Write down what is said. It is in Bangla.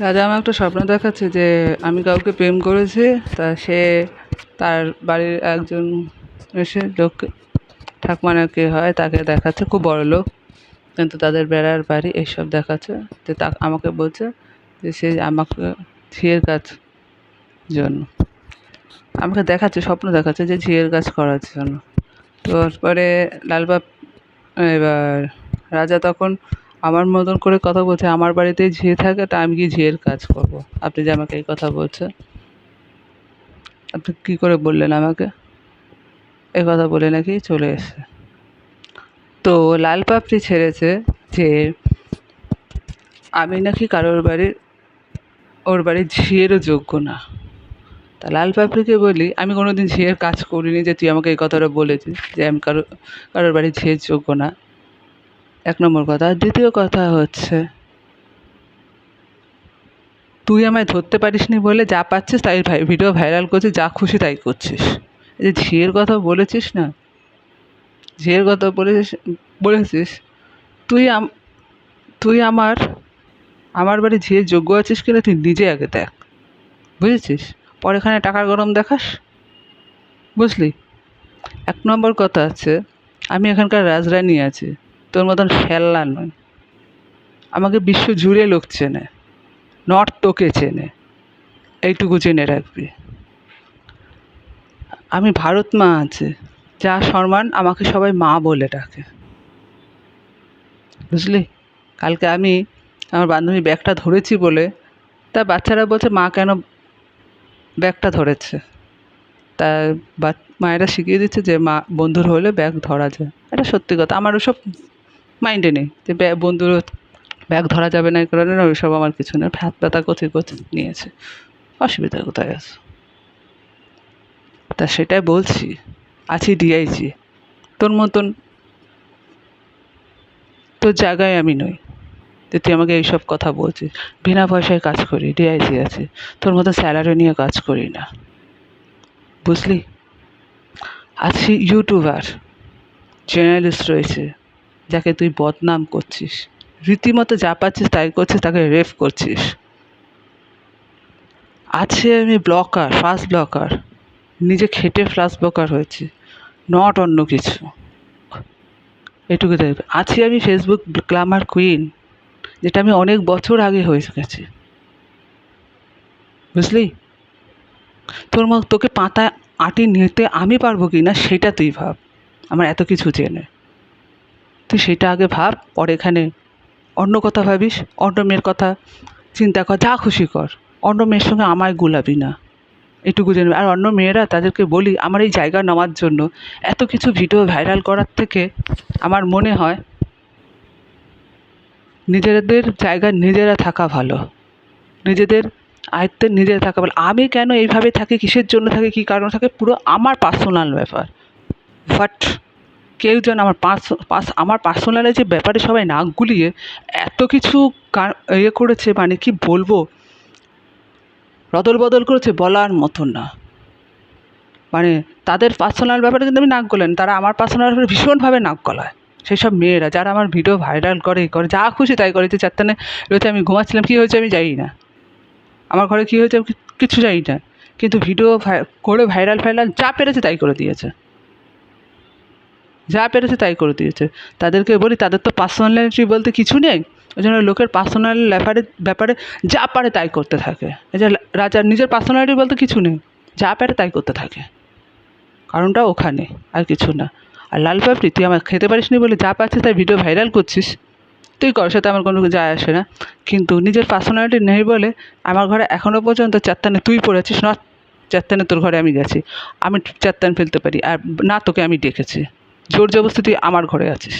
রাজা আমার একটা স্বপ্ন দেখাচ্ছে যে আমি কাউকে প্রেম করেছি, তা সে তার বাড়ির একজন এসে লোক ঠাকুমা না কে হয় তাকে দেখাচ্ছে, খুব বড় লোক, কিন্তু তাদের বেড়ার বাড়ি এইসব দেখাচ্ছে। যে তা আমাকে বলছে যে সে আমাকে ঝিয়ের কাজ জন্য আমাকে দেখাচ্ছে, স্বপ্ন দেখাচ্ছে যে ঝিয়ের কাজ করার জন্য। তো পরে লালবাব এবার রাজা তখন আমার মতন করে কথা বলছে, আমার বাড়িতেই ঝিয়ে থাকে, তা আমি কি ঝিয়ের কাজ করব? আপনি যে আমাকে এই কথা বলছেন, আপনি কী করে বললেন আমাকে? এই কথা বলে নাকি চলে এসছে। তো লাল পাপড়ি ছেড়েছে যে আমি নাকি কারোর বাড়ির ওর বাড়ির ঝিয়েরও যোগ্য না। তা লাল পাপড়িকে বলি, আমি কোনো দিন ঝিয়ের কাজ করিনি যে তুই আমাকে এই কথাটা বলেছিস যে আমি কারোর বাড়ির ঝিয়ের যোগ্য না, এক নম্বর কথা। আর দ্বিতীয় কথা হচ্ছে, তুই আমায় ধরতে পারিসনি বলে যা পাচ্ছিস তাই ভিডিও ভাইরাল করছিস, যা খুশি তাই করছিস। এই যে ঝিয়ের কথা বলেছিস না, ঝিয়ের কথা বলেছিস, তুই তুই আমার বাড়ি ঝিয়ের যোগ্য আছিস কিনা তুই নিজে আগে দেখ, বুঝেছিস? পরে এখানে টাকার গরম দেখাস, বুঝলি? এক নম্বর কথা আছে, আমি এখানকার রাজরানী আছি, তোর মতন ফেল্লা নয়। আমাকে বিশ্ব জুড়ে লোক চেনে, নর্থ তোকে চেনে, এইটুকু জেনে রাখবি। আমি ভারত মা আছে, যা সম্মান আমাকে সবাই মা বলে ডাকে, বুঝলি? কালকে আমি আমার বান্ধবী ব্যাগটা ধরেছি বলে তা বাচ্চারা বলছে মা কেন ব্যাগটা ধরেছে। তা মায়েরা শিখিয়ে দিচ্ছে যে মা বন্ধুর হলে ব্যাগ ধরা যায়। এটা সত্যি কথা, আমার ওসব মাইন্ডে নেই যে বন্ধুর ব্যাগ ধরা যাবে না, এই কারণে না, ওইসব আমার কিছু নেই। হাত ব্যথা কোথায় নিয়েছে, অসুবিধা কোথায় আছে? তা সেটাই বলছি, আছি ডিআইজি, তোর মতন তোর জায়গায় আমি নই যে তুই আমাকে এইসব কথা বলছিস। বিনা পয়সায় কাজ করি, ডিআইজি আছে, তোর মতো স্যালারি নিয়ে কাজ করি না, বুঝলি? আছি ইউটিউবার, জার্নালিস্ট রয়েছে, যাকে তুই বদনাম করছিস, রীতিমতো যা পাচ্ছিস তাই করছিস, তাকে রেফ করছিস। আছে আমি ব্লকার, ফাস্ট ব্লকার, নিজে খেটে ফাস্ট ব্লকার হয়েছি, নট অন্য কিছু। এটুকু দেখবে। আছি আমি ফেসবুক গ্ল্যামার কুইন, যেটা আমি অনেক বছর আগে হয়ে গেছি, বুঝলি? তোকে পাতায় আঁটি নিতে আমি পারবো কি না সেটা তুই ভাব, আমার এত কিছু জেনে। তুই সেটা আগে ভাব, পরে এখানে অন্য কথা ভাবিস, অন্য মেয়ের কথা চিন্তা কর, যা খুশি কর, অন্য মেয়ের সঙ্গে আমায় গুলাবি না, এটুকু জেনে। আর অন্য মেয়েরা তাদেরকে বলি, আমার এই জায়গা নেওয়ার জন্য এত কিছু ভিডিও ভাইরাল করার থেকে আমার মনে হয় নিজেদের জায়গা নিজেরা থাকা ভালো, নিজেদের আয়ত্তে নিজেরা থাকা ভালো। আমি কেন এইভাবে থাকি, কিসের জন্য থাকি, কী কারণ থাকে, পুরো আমার পার্সোনাল ব্যাপার। বাট কেউ যেন আমার পার্সোনালে যে ব্যাপারে সবাই নাক গুলিয়ে এত কিছু ইয়ে করেছে, মানে কি বলবো, রদল বদল করেছে বলার মতন না। মানে তাদের পার্সোনাল ব্যাপারে কিন্তু আমি নাক গলাইনি, তারা আমার পার্সোনাল ব্যাপারে ভীষণভাবে নাক গলায়। সেই সব মেয়েরা যারা আমার ভিডিও ভাইরাল করে, যা খুশি তাই করে। যে চারটানে রয়েছে আমি ঘুমাচ্ছিলাম, কী হয়েছে আমি জানি না, আমার ঘরে কী হয়েছে আমি কিছু জানি না, কিন্তু ভিডিও করে ভাইরাল যা পেরেছে তাই করে দিয়েছে, যা পেরেছে তাই করে দিয়েছে। তাদেরকে বলি, তাদের তো পার্সোনালিটি বলতে কিছু নেই, ওই জন্য লোকের পার্সোনাল ব্যাপারে যা পারে তাই করতে থাকে। এই যে রাজার নিজের পার্সোনালিটি বলতে কিছু নেই, যা পারে তাই করতে থাকে, কারণটা ওখানে, আর কিছু না। আর লাল পাপড়ি, তুই আমার খেতে পারিস নি বলে যা পাচ্ছিস তাই ভিডিও ভাইরাল করছিস, তুই কর, সাথে আমার কোনো যায় আসে না। কিন্তু নিজের পার্সোনালিটি নেই বলে আমার ঘরে এখনও পর্যন্ত চারটানে তুই পড়েছিস, না চারটানে তোর ঘরে আমি গেছি, আমি চারটান ফেলতে পারি, আর না তোকে আমি ডেকেছি, জোর জবরদস্তি তুই আমার ঘরে আছিস।